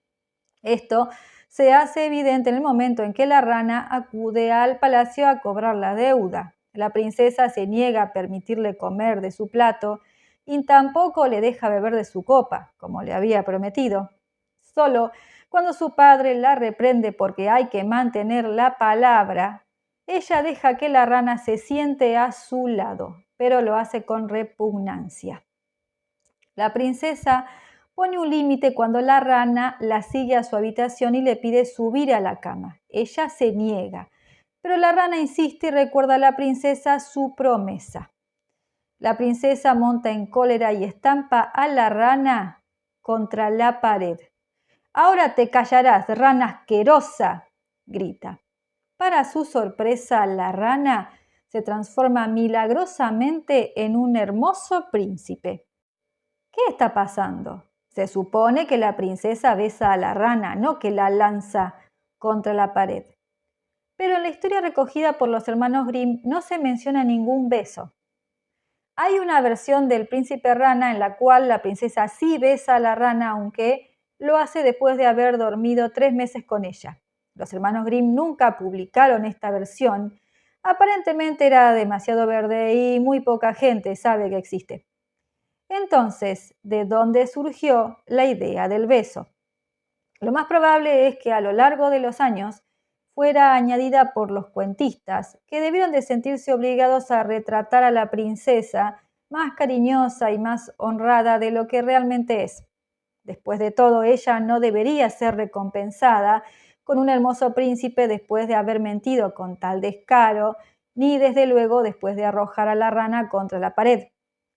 Esto se hace evidente en el momento en que la rana acude al palacio a cobrar la deuda. La princesa se niega a permitirle comer de su plato y tampoco le deja beber de su copa, como le había prometido. Solo cuando su padre la reprende porque hay que mantener la palabra, ella deja que la rana se siente a su lado, pero lo hace con repugnancia. La princesa pone un límite cuando la rana la sigue a su habitación y le pide subir a la cama. Ella se niega, pero la rana insiste y recuerda a la princesa su promesa. La princesa monta en cólera y estampa a la rana contra la pared. Ahora te callarás, rana asquerosa, grita. Para su sorpresa, la rana se transforma milagrosamente en un hermoso príncipe. ¿Qué está pasando? Se supone que la princesa besa a la rana, no que la lanza contra la pared. Pero en la historia recogida por los hermanos Grimm no se menciona ningún beso. Hay una versión del príncipe rana en la cual la princesa sí besa a la rana, aunque lo hace después de haber dormido 3 meses con ella. Los hermanos Grimm nunca publicaron esta versión. Aparentemente era demasiado verde y muy poca gente sabe que existe. Entonces, ¿de dónde surgió la idea del beso? Lo más probable es que a lo largo de los años fuera añadida por los cuentistas, que debieron de sentirse obligados a retratar a la princesa más cariñosa y más honrada de lo que realmente es. Después de todo, ella no debería ser recompensada con un hermoso príncipe después de haber mentido con tal descaro, ni desde luego después de arrojar a la rana contra la pared.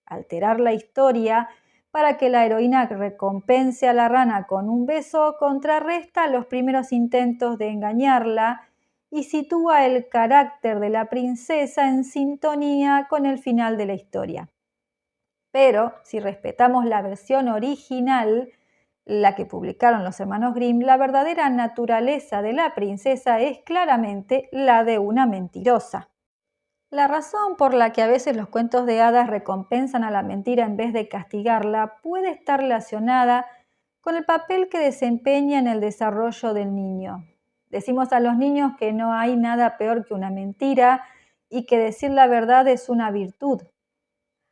Alterar la historia para que la heroína recompense a la rana con un beso contrarresta los primeros intentos de engañarla y sitúa el carácter de la princesa en sintonía con el final de la historia. Pero si respetamos la versión original, la que publicaron los hermanos Grimm, la verdadera naturaleza de la princesa es claramente la de una mentirosa. La razón por la que a veces los cuentos de hadas recompensan a la mentira en vez de castigarla puede estar relacionada con el papel que desempeña en el desarrollo del niño. Decimos a los niños que no hay nada peor que una mentira y que decir la verdad es una virtud.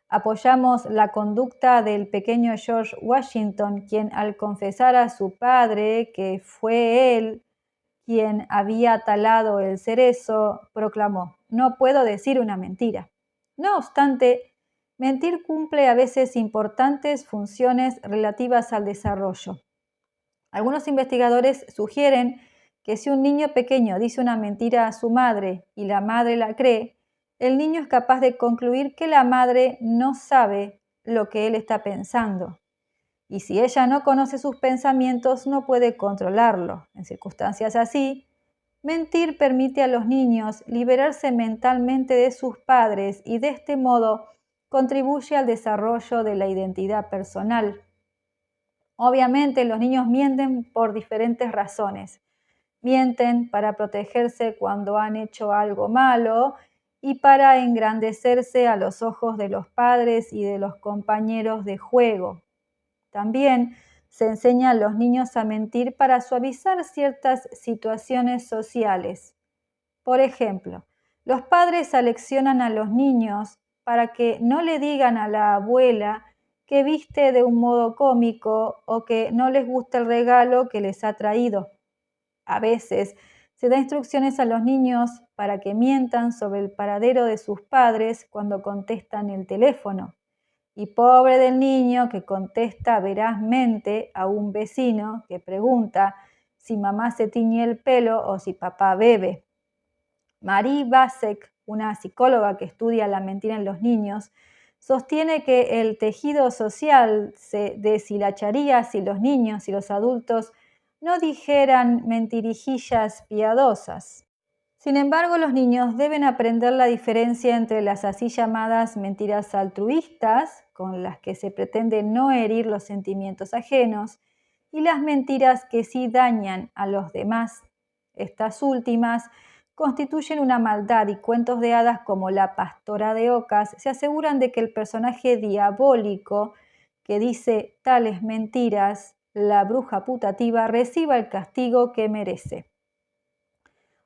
Apoyamos la conducta del pequeño George Washington, quien al confesar a su padre que fue él quien había talado el cerezo, proclamó: "No puedo decir una mentira". No obstante, mentir cumple a veces importantes funciones relativas al desarrollo. Algunos investigadores sugieren que si un niño pequeño dice una mentira a su madre y la madre la cree, el niño es capaz de concluir que la madre no sabe lo que él está pensando. Y si ella no conoce sus pensamientos, no puede controlarlo. En circunstancias así, mentir permite a los niños liberarse mentalmente de sus padres y de este modo contribuye al desarrollo de la identidad personal. Obviamente, los niños mienten por diferentes razones. Mienten para protegerse cuando han hecho algo malo y para engrandecerse a los ojos de los padres y de los compañeros de juego. También se enseña a los niños a mentir para suavizar ciertas situaciones sociales. Por ejemplo, los padres aleccionan a los niños para que no le digan a la abuela que viste de un modo cómico o que no les gusta el regalo que les ha traído. A veces se da instrucciones a los niños para que mientan sobre el paradero de sus padres cuando contestan el teléfono. Y pobre del niño que contesta verazmente a un vecino que pregunta si mamá se tiñe el pelo o si papá bebe. Marie Basek, una psicóloga que estudia la mentira en los niños, sostiene que el tejido social se deshilacharía si los niños y los adultos no dijeran mentirijillas piadosas. Sin embargo, los niños deben aprender la diferencia entre las así llamadas mentiras altruistas, con las que se pretende no herir los sentimientos ajenos, y las mentiras que sí dañan a los demás. Estas últimas constituyen una maldad y cuentos de hadas como La pastora de ocas se aseguran de que el personaje diabólico que dice tales mentiras, la bruja putativa, reciba el castigo que merece.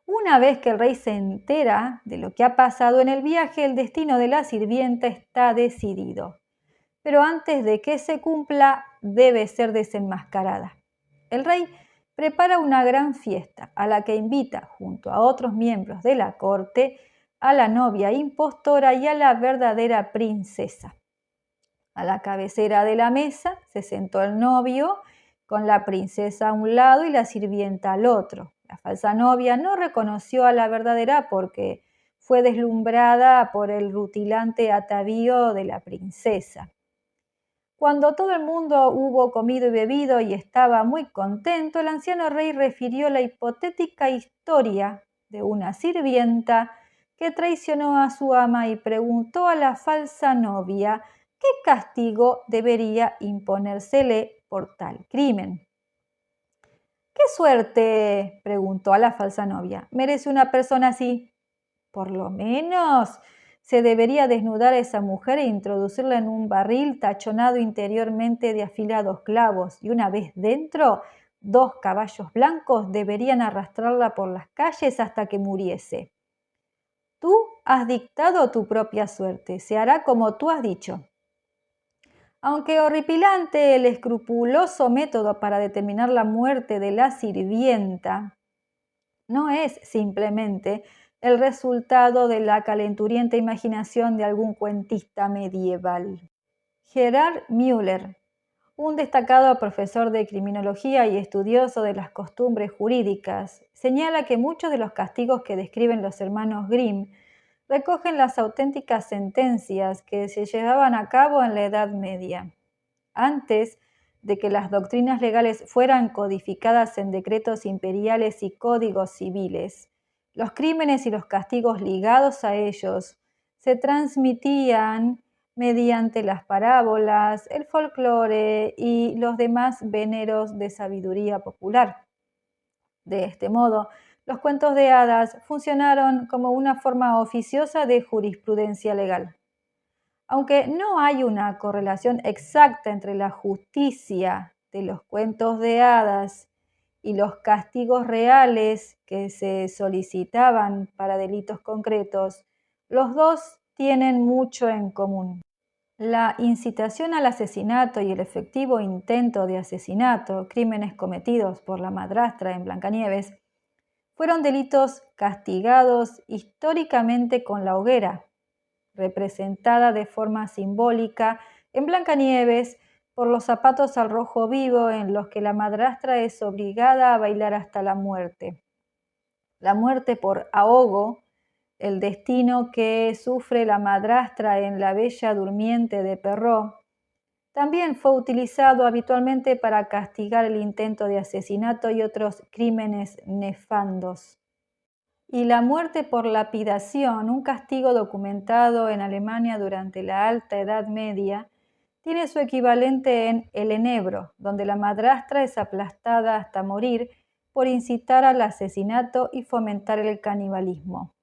Una vez que el rey se entera de lo que ha pasado en el viaje, el destino de la sirvienta está decidido. Pero antes de que se cumpla, debe ser desenmascarada. El rey prepara una gran fiesta a la que invita, junto a otros miembros de la corte, a la novia impostora y a la verdadera princesa. A la cabecera de la mesa se sentó el novio, con la princesa a un lado y la sirvienta al otro. La falsa novia no reconoció a la verdadera porque fue deslumbrada por el rutilante atavío de la princesa. Cuando todo el mundo hubo comido y bebido y estaba muy contento, el anciano rey refirió la hipotética historia de una sirvienta que traicionó a su ama y preguntó a la falsa novia qué castigo debería imponérsele por tal crimen. ¿Qué suerte, preguntó a la falsa novia, merece una persona así? Por lo menos se debería desnudar a esa mujer e introducirla en un barril tachonado interiormente de afilados clavos, y una vez dentro, 2 caballos blancos deberían arrastrarla por las calles hasta que muriese. Tú has dictado tu propia suerte, se hará como tú has dicho. Aunque horripilante el escrupuloso método para determinar la muerte de la sirvienta, no es simplemente el resultado de la calenturienta imaginación de algún cuentista medieval. Gerard Müller, un destacado profesor de criminología y estudioso de las costumbres jurídicas, señala que muchos de los castigos que describen los hermanos Grimm recogen las auténticas sentencias que se llevaban a cabo en la Edad Media. Antes de que las doctrinas legales fueran codificadas en decretos imperiales y códigos civiles, los crímenes y los castigos ligados a ellos se transmitían mediante las parábolas, el folclore y los demás veneros de sabiduría popular. De este modo, los cuentos de hadas funcionaron como una forma oficiosa de jurisprudencia legal. Aunque no hay una correlación exacta entre la justicia de los cuentos de hadas y los castigos reales que se solicitaban para delitos concretos, los dos tienen mucho en común. La incitación al asesinato y el efectivo intento de asesinato, crímenes cometidos por la madrastra en Blancanieves, fueron delitos castigados históricamente con la hoguera, representada de forma simbólica en Blancanieves por los zapatos al rojo vivo en los que la madrastra es obligada a bailar hasta la muerte. La muerte por ahogo, el destino que sufre la madrastra en La Bella Durmiente de Perrault, también fue utilizado habitualmente para castigar el intento de asesinato y otros crímenes nefandos. Y la muerte por lapidación, un castigo documentado en Alemania durante la Alta Edad Media, tiene su equivalente en El Enebro, donde la madrastra es aplastada hasta morir por incitar al asesinato y fomentar el canibalismo.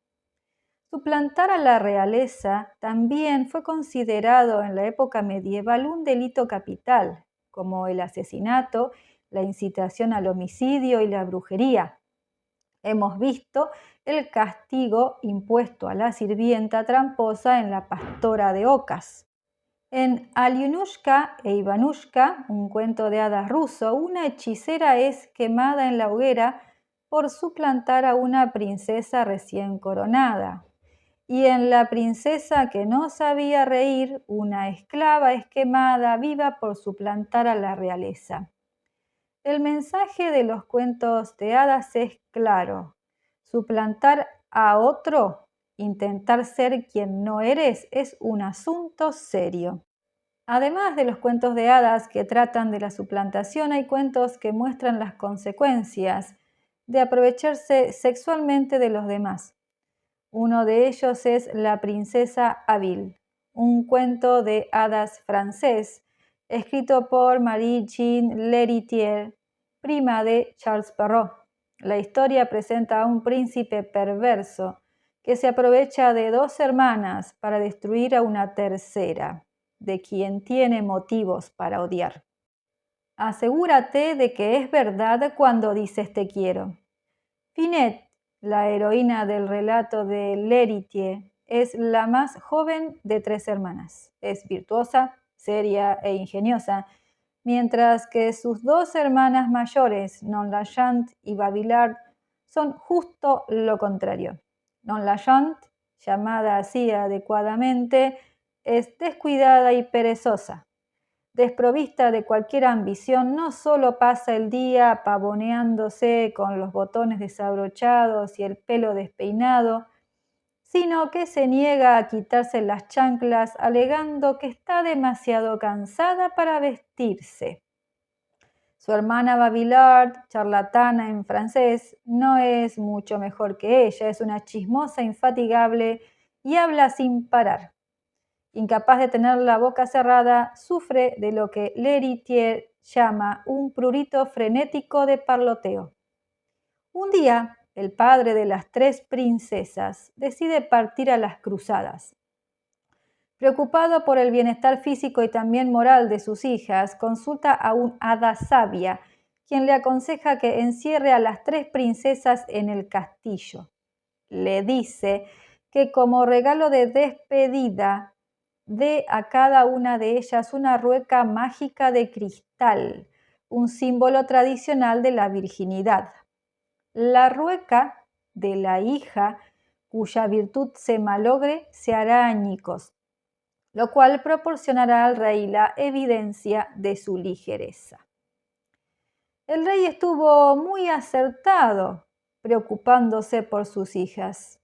Suplantar a la realeza también fue considerado en la época medieval un delito capital, como el asesinato, la incitación al homicidio y la brujería. Hemos visto el castigo impuesto a la sirvienta tramposa en La pastora de ocas. En Aliunushka e Ivanushka, un cuento de hadas ruso, una hechicera es quemada en la hoguera por suplantar a una princesa recién coronada. Y en La princesa que no sabía reír, una esclava es quemada viva por suplantar a la realeza. El mensaje de los cuentos de hadas es claro. Suplantar a otro, intentar ser quien no eres, es un asunto serio. Además de los cuentos de hadas que tratan de la suplantación, hay cuentos que muestran las consecuencias de aprovecharse sexualmente de los demás. Uno de ellos es La princesa Avril, un cuento de hadas francés, escrito por Marie-Jeanne L'Héritier, prima de Charles Perrault. La historia presenta a un príncipe perverso que se aprovecha de dos hermanas para destruir a una tercera, de quien tiene motivos para odiar. Asegúrate de que es verdad cuando dices te quiero. Finette, la heroína del relato de L'Héritier, es la más joven de tres hermanas. Es virtuosa, seria e ingeniosa, mientras que sus dos hermanas mayores, Non-la-Chant y Babilard, son justo lo contrario. Non-la-Chant, llamada así adecuadamente, es descuidada y perezosa. Desprovista de cualquier ambición, no solo pasa el día pavoneándose con los botones desabrochados y el pelo despeinado, sino que se niega a quitarse las chanclas alegando que está demasiado cansada para vestirse. Su hermana Babilard, charlatana en francés, no es mucho mejor que ella, es una chismosa infatigable y habla sin parar. Incapaz de tener la boca cerrada, sufre de lo que L'Héritier llama un prurito frenético de parloteo. Un día, el padre de las tres princesas decide partir a las cruzadas. Preocupado por el bienestar físico y también moral de sus hijas, consulta a un hada sabia, quien le aconseja que encierre a las tres princesas en el castillo. Le dice que como regalo de despedida, dé a cada una de ellas una rueca mágica de cristal, un símbolo tradicional de la virginidad. La rueca de la hija cuya virtud se malogre se hará añicos, lo cual proporcionará al rey la evidencia de su ligereza. El rey estuvo muy acertado preocupándose por sus hijas,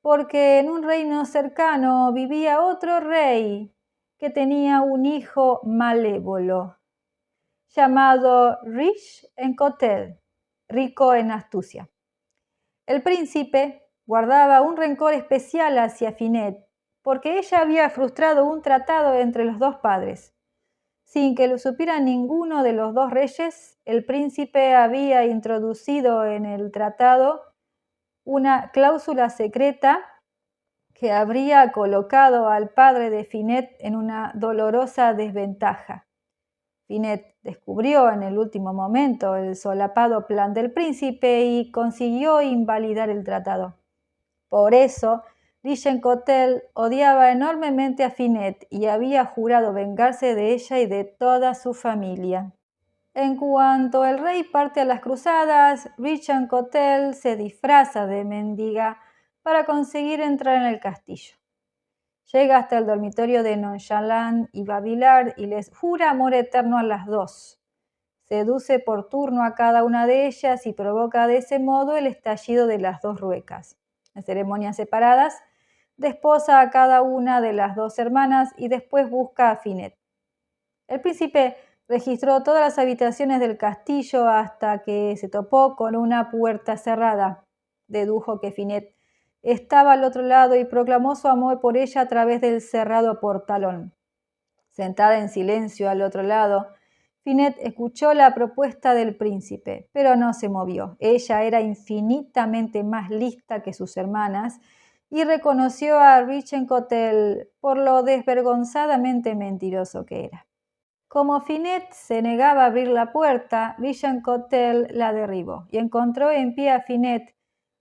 porque en un reino cercano vivía otro rey que tenía un hijo malévolo, llamado Riche en Cotel, rico en astucia. El príncipe guardaba un rencor especial hacia Finette, porque ella había frustrado un tratado entre los dos padres. Sin que lo supiera ninguno de los dos reyes, el príncipe había introducido en el tratado una cláusula secreta que habría colocado al padre de Finette en una dolorosa desventaja. Finette descubrió en el último momento el solapado plan del príncipe y consiguió invalidar el tratado. Por eso, Richencotel odiaba enormemente a Finette y había jurado vengarse de ella y de toda su familia. En cuanto el rey parte a las cruzadas, Richencotel se disfraza de mendiga para conseguir entrar en el castillo. Llega hasta el dormitorio de Nonchalant y Babilard y les jura amor eterno a las dos. Seduce por turno a cada una de ellas y provoca de ese modo el estallido de las dos ruecas. En ceremonias separadas, desposa a cada una de las dos hermanas y después busca a Finette. El príncipe registró todas las habitaciones del castillo hasta que se topó con una puerta cerrada. Dedujo que Finette estaba al otro lado y proclamó su amor por ella a través del cerrado portalón. Sentada en silencio al otro lado, Finette escuchó la propuesta del príncipe, pero no se movió. Ella era infinitamente más lista que sus hermanas y reconoció a Richencotel por lo desvergonzadamente mentiroso que era. Como Finette se negaba a abrir la puerta, Richencotel la derribó y encontró en pie a Finette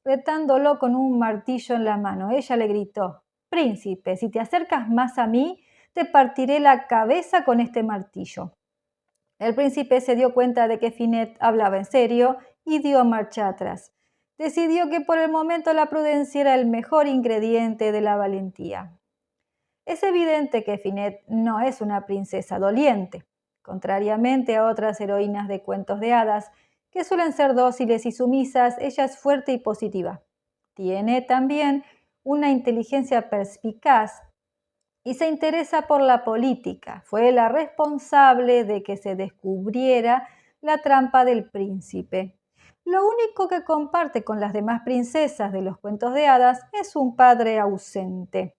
retándolo con un martillo en la mano. Ella le gritó: «Príncipe, si te acercas más a mí, te partiré la cabeza con este martillo». El príncipe se dio cuenta de que Finette hablaba en serio y dio marcha atrás. Decidió que por el momento la prudencia era el mejor ingrediente de la valentía. Es evidente que Finette no es una princesa doliente. Contrariamente a otras heroínas de cuentos de hadas, que suelen ser dóciles y sumisas, ella es fuerte y positiva. Tiene también una inteligencia perspicaz y se interesa por la política. Fue la responsable de que se descubriera la trampa del príncipe. Lo único que comparte con las demás princesas de los cuentos de hadas es un padre ausente.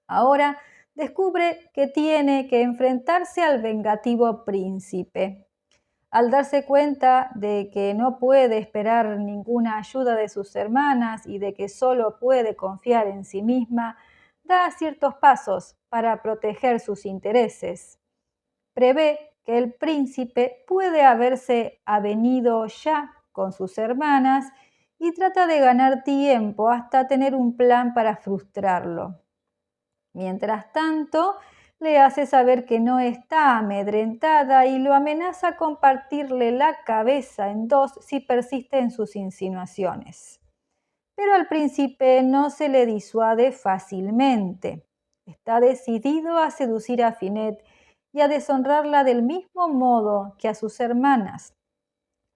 Ahora descubre que tiene que enfrentarse al vengativo príncipe. Al darse cuenta de que no puede esperar ninguna ayuda de sus hermanas y de que solo puede confiar en sí misma, da ciertos pasos para proteger sus intereses. Prevé que el príncipe puede haberse avenido ya con sus hermanas y trata de ganar tiempo hasta tener un plan para frustrarlo. Mientras tanto, le hace saber que no está amedrentada y lo amenaza con partirle la cabeza en dos si persiste en sus insinuaciones. Pero al príncipe no se le disuade fácilmente. Está decidido a seducir a Finette y a deshonrarla del mismo modo que a sus hermanas.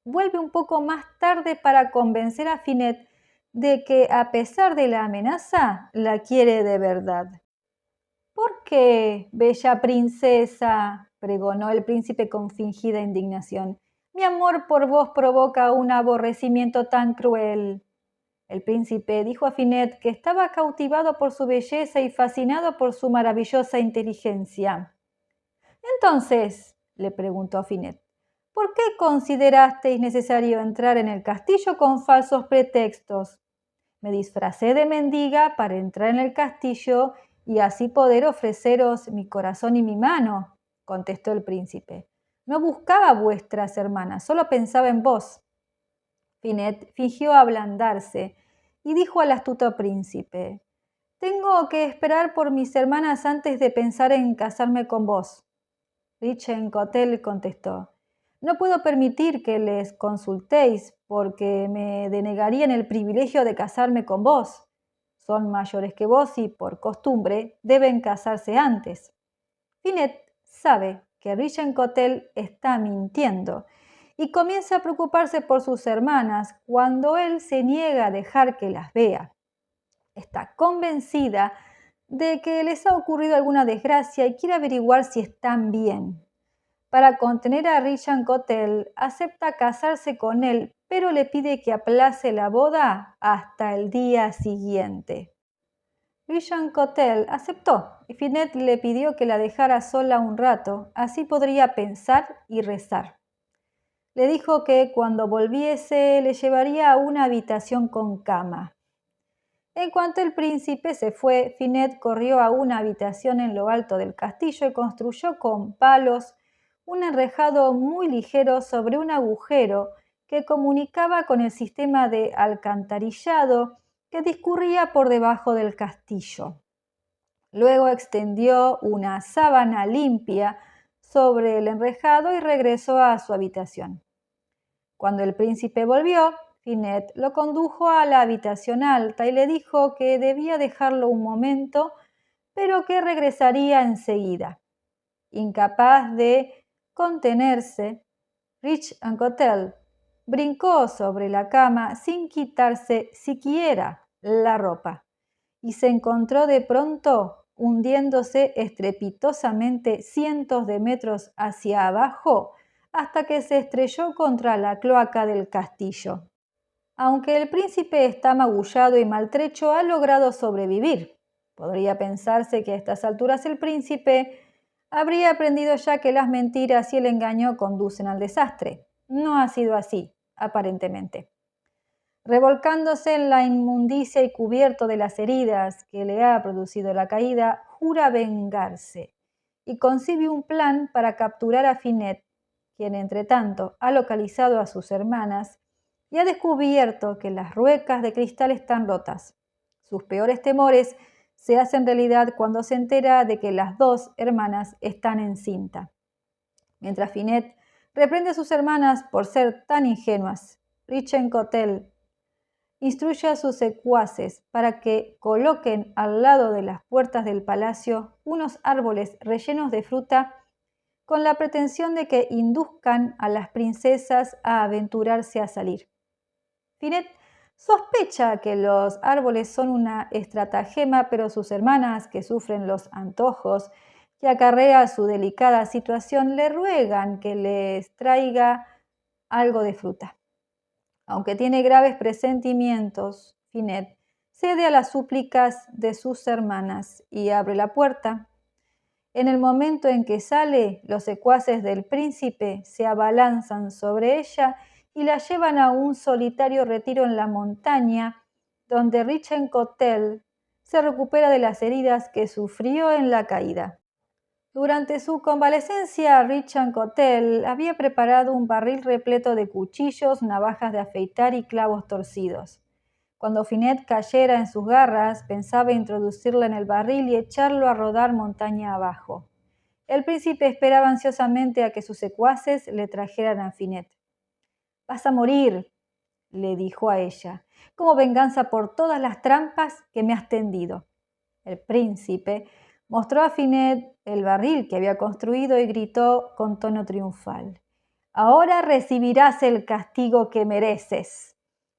Vuelve un poco más tarde para convencer a Finette de que, a pesar de la amenaza, la quiere de verdad. ¿Por qué, bella princesa?, pregonó el príncipe con fingida indignación. Mi amor por vos provoca un aborrecimiento tan cruel. El príncipe dijo a Finette que estaba cautivado por su belleza y fascinado por su maravillosa inteligencia. Entonces, le preguntó a Finette, ¿por qué considerasteis necesario entrar en el castillo con falsos pretextos? Me disfracé de mendiga para entrar en el castillo y así poder ofreceros mi corazón y mi mano, contestó el príncipe. No buscaba a vuestras hermanas, solo pensaba en vos. Finette fingió ablandarse y dijo al astuto príncipe, tengo que esperar por mis hermanas antes de pensar en casarme con vos. Richencotel contestó, no puedo permitir que les consultéis porque me denegarían el privilegio de casarme con vos. Son mayores que vos y, por costumbre, deben casarse antes. Finette sabe que Richencotel está mintiendo y comienza a preocuparse por sus hermanas cuando él se niega a dejar que las vea. Está convencida de que les ha ocurrido alguna desgracia y quiere averiguar si están bien. Para contener a Richencotel, acepta casarse con él, pero le pide que aplace la boda hasta el día siguiente. Richencotel aceptó y Finette le pidió que la dejara sola un rato, así podría pensar y rezar. Le dijo que cuando volviese le llevaría a una habitación con cama. En cuanto el príncipe se fue, Finette corrió a una habitación en lo alto del castillo y construyó con palos un enrejado muy ligero sobre un agujero que comunicaba con el sistema de alcantarillado que discurría por debajo del castillo. Luego extendió una sábana limpia sobre el enrejado y regresó a su habitación. Cuando el príncipe volvió, Finette lo condujo a la habitación alta y le dijo que debía dejarlo un momento, pero que regresaría enseguida. Incapaz de contenerse, Richencotel brincó sobre la cama sin quitarse siquiera la ropa y se encontró de pronto hundiéndose estrepitosamente cientos de metros hacia abajo hasta que se estrelló contra la cloaca del castillo. Aunque el príncipe está magullado y maltrecho, ha logrado sobrevivir. Podría pensarse que a estas alturas el príncipe habría aprendido ya que las mentiras y el engaño conducen al desastre. No ha sido así, aparentemente. Revolcándose en la inmundicia y cubierto de las heridas que le ha producido la caída, jura vengarse y concibe un plan para capturar a Finette, quien entretanto ha localizado a sus hermanas y ha descubierto que las ruecas de cristal están rotas. Sus peores temores se hacen realidad cuando se entera de que las dos hermanas están encinta. Mientras Finette reprende a sus hermanas por ser tan ingenuas, Richencotel instruye a sus secuaces para que coloquen al lado de las puertas del palacio unos árboles rellenos de fruta con la pretensión de que induzcan a las princesas a aventurarse a salir. Finette sospecha que los árboles son una estratagema, pero sus hermanas, que sufren los antojos que acarrea su delicada situación, le ruegan que les traiga algo de fruta. Aunque tiene graves presentimientos, Finette cede a las súplicas de sus hermanas y abre la puerta. En el momento en que sale, los secuaces del príncipe se abalanzan sobre ella y la llevan a un solitario retiro en la montaña, donde Richencotel se recupera de las heridas que sufrió en la caída. Durante su convalecencia, Richencotel había preparado un barril repleto de cuchillos, navajas de afeitar y clavos torcidos. Cuando Finette cayera en sus garras, pensaba introducirla en el barril y echarlo a rodar montaña abajo. El príncipe esperaba ansiosamente a que sus secuaces le trajeran a Finette. «Vas a morir», le dijo a ella, «como venganza por todas las trampas que me has tendido». El príncipe mostró a Finette el barril que había construido y gritó con tono triunfal: «Ahora recibirás el castigo que mereces.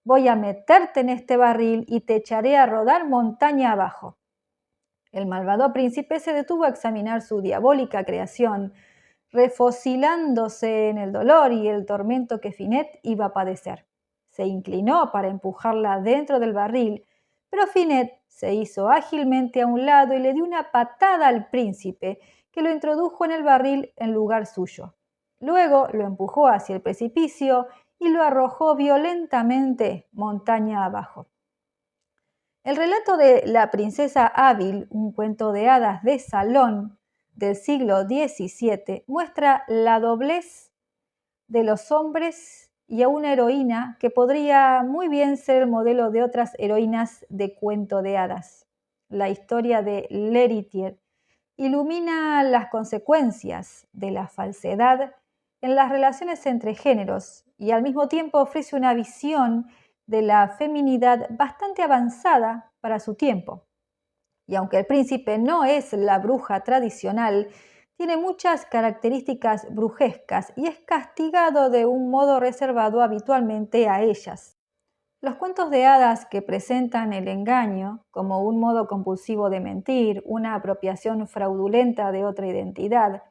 Voy a meterte en este barril y te echaré a rodar montaña abajo». El malvado príncipe se detuvo a examinar su diabólica creación, refocilándose en el dolor y el tormento que Finette iba a padecer. Se inclinó para empujarla dentro del barril, pero Finette se hizo ágilmente a un lado y le dio una patada al príncipe, que lo introdujo en el barril en lugar suyo. Luego lo empujó hacia el precipicio y lo arrojó violentamente montaña abajo. El relato de La princesa hábil, un cuento de hadas de salón del siglo XVII, muestra la doblez de los hombres y a una heroína que podría muy bien ser el modelo de otras heroínas de cuento de hadas. La historia de L'Héritier ilumina las consecuencias de la falsedad en las relaciones entre géneros y al mismo tiempo ofrece una visión de la feminidad bastante avanzada para su tiempo. Y aunque el príncipe no es la bruja tradicional, tiene muchas características brujescas y es castigado de un modo reservado habitualmente a ellas. Los cuentos de hadas que presentan el engaño como un modo compulsivo de mentir, una apropiación fraudulenta de otra identidad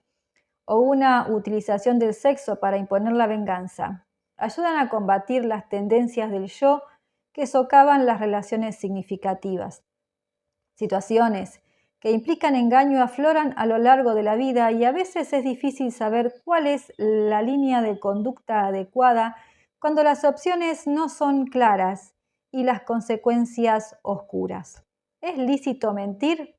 o una utilización del sexo para imponer la venganza, ayudan a combatir las tendencias del yo que socavan las relaciones significativas. Situaciones que implican engaño afloran a lo largo de la vida y a veces es difícil saber cuál es la línea de conducta adecuada cuando las opciones no son claras y las consecuencias oscuras. ¿Es lícito mentir?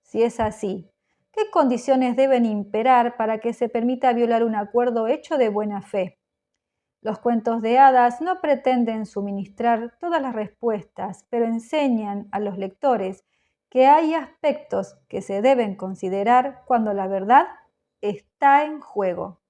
Si es así, ¿qué condiciones deben imperar para que se permita violar un acuerdo hecho de buena fe? Los cuentos de hadas no pretenden suministrar todas las respuestas, pero enseñan a los lectores que hay aspectos que se deben considerar cuando la verdad está en juego.